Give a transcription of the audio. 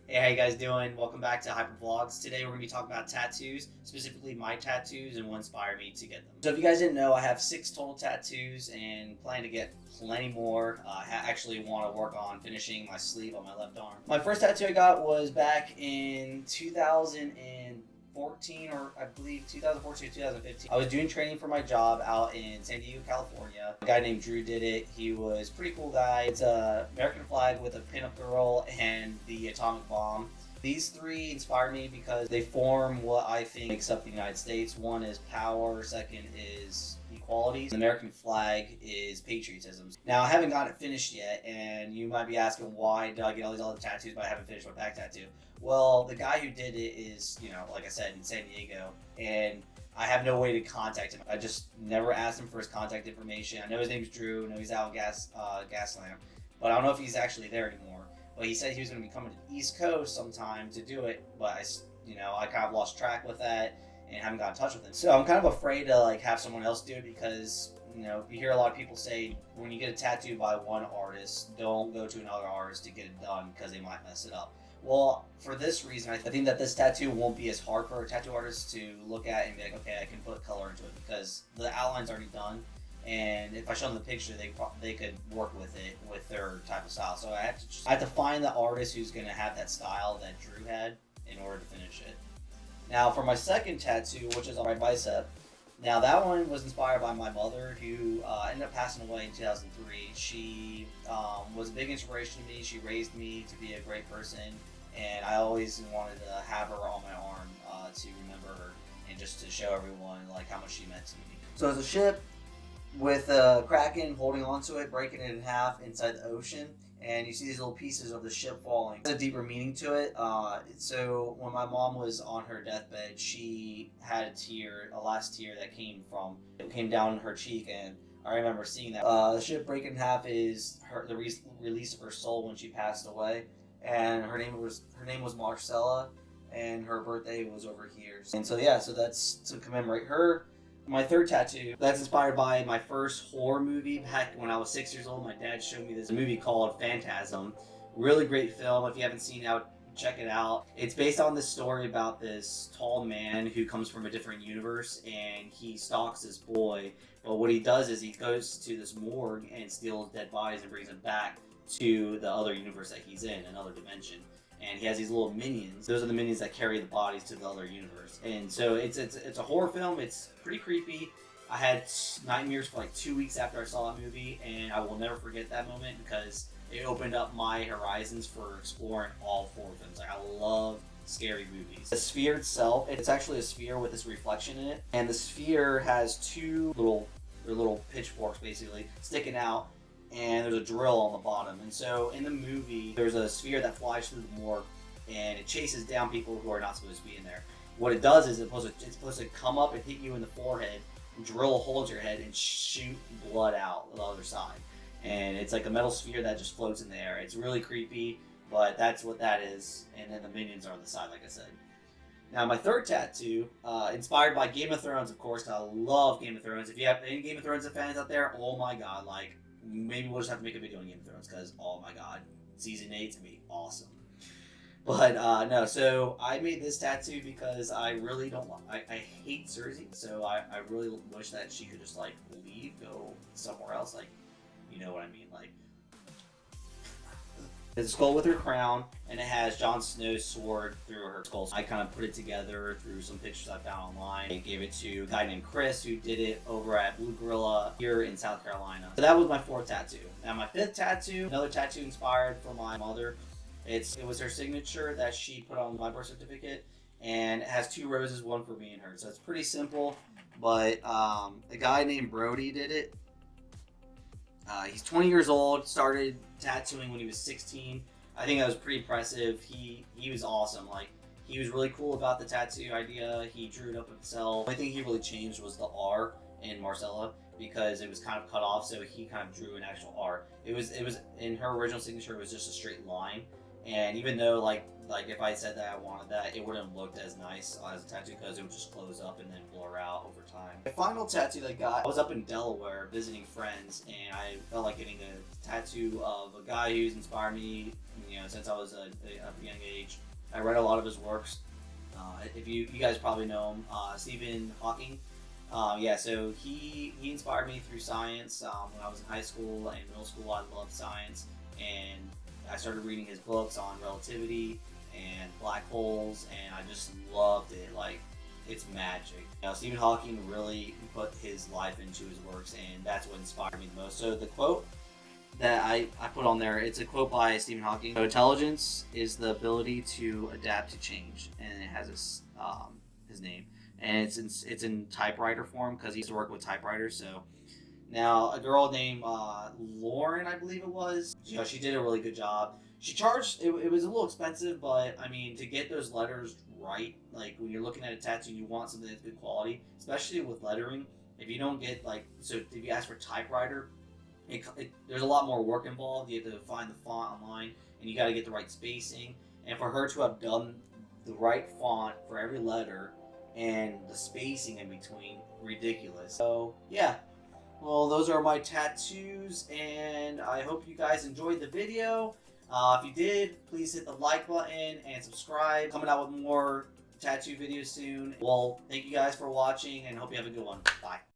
Hey, how you guys doing? Welcome back to Hyper Vlogs. Today we're going to be talking about tattoos, specifically my tattoos and what inspired me to get them. So if you guys didn't know, I have 6 total tattoos and plan to get plenty more. I actually want to work on finishing my sleeve on my left arm. My first tattoo I got was back in 2014, or I believe 2014 or 2015. I was doing training for my job out in San Diego, California. A guy named Drew did it. He was a pretty cool guy. It's a American flag with a pinup girl and the atomic bomb. These 3 inspired me because they form what I think makes up the United States. One is power, second is equality. The American flag is patriotism. Now, I haven't got it finished yet, and you might be asking why did I get all these other tattoos but I haven't finished my back tattoo. Well, the guy who did it is, like I said, in San Diego, and I have no way to contact him. I just never asked him for his contact information. I know his name's Drew. I know he's out Gaslamp, but I don't know if he's actually there anymore. But he said he was going to be coming to the East Coast sometime to do it, but I kind of lost track with that and haven't got in touch with him. So I'm kind of afraid to have someone else do it because you hear a lot of people say when you get a tattoo by one artist, don't go to another artist to get it done because they might mess it up. Well, for this reason, I think that this tattoo won't be as hard for a tattoo artist to look at and be like, okay, I can put color into it because the outline's already done. And if I show them the picture, they could work with it with their type of style. So I have to find the artist who's going to have that style that Drew had in order to finish it. Now, for my second tattoo, which is on my bicep, now that one was inspired by my mother, who ended up passing away in 2003. She was a big inspiration to me. She raised me to be a great person, and I always wanted to have her on my arm to remember her and just to show everyone how much she meant to me. So it's a ship with a kraken holding onto it, breaking it in half inside the ocean, and you see these little pieces of the ship falling. There's a deeper meaning to it. So when my mom was on her deathbed, she had a last tear that came down her cheek, and I remember seeing that. The ship breaking in half is the release of her soul when she passed away, and her name was Marcella, and her birthday was over here. And so that's to commemorate her. My third tattoo, that's inspired by my first horror movie back when I was 6 years old. My dad showed me this movie called Phantasm. Really great film. If you haven't seen it, check it out. It's based on this story about this tall man who comes from a different universe and he stalks this boy. But what he does is he goes to this morgue and steals dead bodies and brings them back to the other universe that he's in, another dimension. And he has these little minions. Those are the minions that carry the bodies to the other universe. And so it's a horror film. It's pretty creepy. I had nightmares for 2 weeks after I saw that movie, and I will never forget that moment because it opened up my horizons for exploring all horror films. I love scary movies. The sphere itself, it's actually a sphere with this reflection in it, and the sphere has 2 little pitchforks basically sticking out, and there's a drill on the bottom. And so in the movie, there's a sphere that flies through the morgue, and it chases down people who are not supposed to be in there. What it does is it's supposed to come up and hit you in the forehead, drill a hole in your head, and shoot blood out the other side. And it's like a metal sphere that just floats in the air. It's really creepy, but that's what that is. And then the minions are on the side, like I said. Now, my third tattoo, inspired by Game of Thrones, of course. I love Game of Thrones. If you have any Game of Thrones fans out there, oh my god, maybe we'll just have to make a video on Game of Thrones because, oh my god, season 8's gonna be awesome. But no, so I made this tattoo because I really don't want, I hate Cersei, so I really wish that she could just leave, go somewhere else, you know what I mean, It's a skull with her crown, and it has Jon Snow's sword through her skull. I kind of put it together through some pictures I found online. I gave it to a guy named Chris who did it over at Blue Gorilla here in South Carolina. So that was my 4th tattoo. Now my 5th tattoo, another tattoo inspired from my mother. It was her signature that she put on my birth certificate, and it has 2 roses, one for me and her. So it's pretty simple, but a guy named Brody did it. He's 20 years old, started tattooing when he was 16. I think that was pretty impressive. He was awesome. He was really cool about the tattoo idea. He drew it up himself. The only thing he really changed was the R in Marcella because it was kind of cut off, so he kind of drew an actual R. It was in her original signature, it was just a straight line, And even though like if I said that I wanted that, it wouldn't have looked as nice as a tattoo because it would just close up and then blur out over time. The final tattoo that I got, I was up in Delaware visiting friends, and I felt like getting a tattoo of a guy who's inspired me, since I was a young age. I read a lot of his works. If you guys probably know him, Stephen Hawking. Yeah, so he inspired me through science. When I was in high school and middle school, I loved science, and I started reading his books on relativity and black holes, and I just loved it. Like, it's magic. Stephen Hawking really put his life into his works, and that's what inspired me the most. So the quote that I put on there, it's a quote by Stephen Hawking. So intelligence is the ability to adapt to change, and it has his name, and it's in typewriter form because he used to work with typewriters. So now a girl named Lauren, I believe it was, she did a really good job. She charged, it was a little expensive, but I mean, to get those letters right, like when you're looking at a tattoo, you want something that's good quality, especially with lettering. If you don't get so if you ask for typewriter, there's a lot more work involved. You have to find the font online, and you got to get the right spacing. And for her to have done the right font for every letter and the spacing in between, ridiculous. So yeah, well, those are my tattoos, and I hope you guys enjoyed the video. If you did, please hit the like button and subscribe. Coming out with more tattoo videos soon. Well, thank you guys for watching, and hope you have a good one. Bye.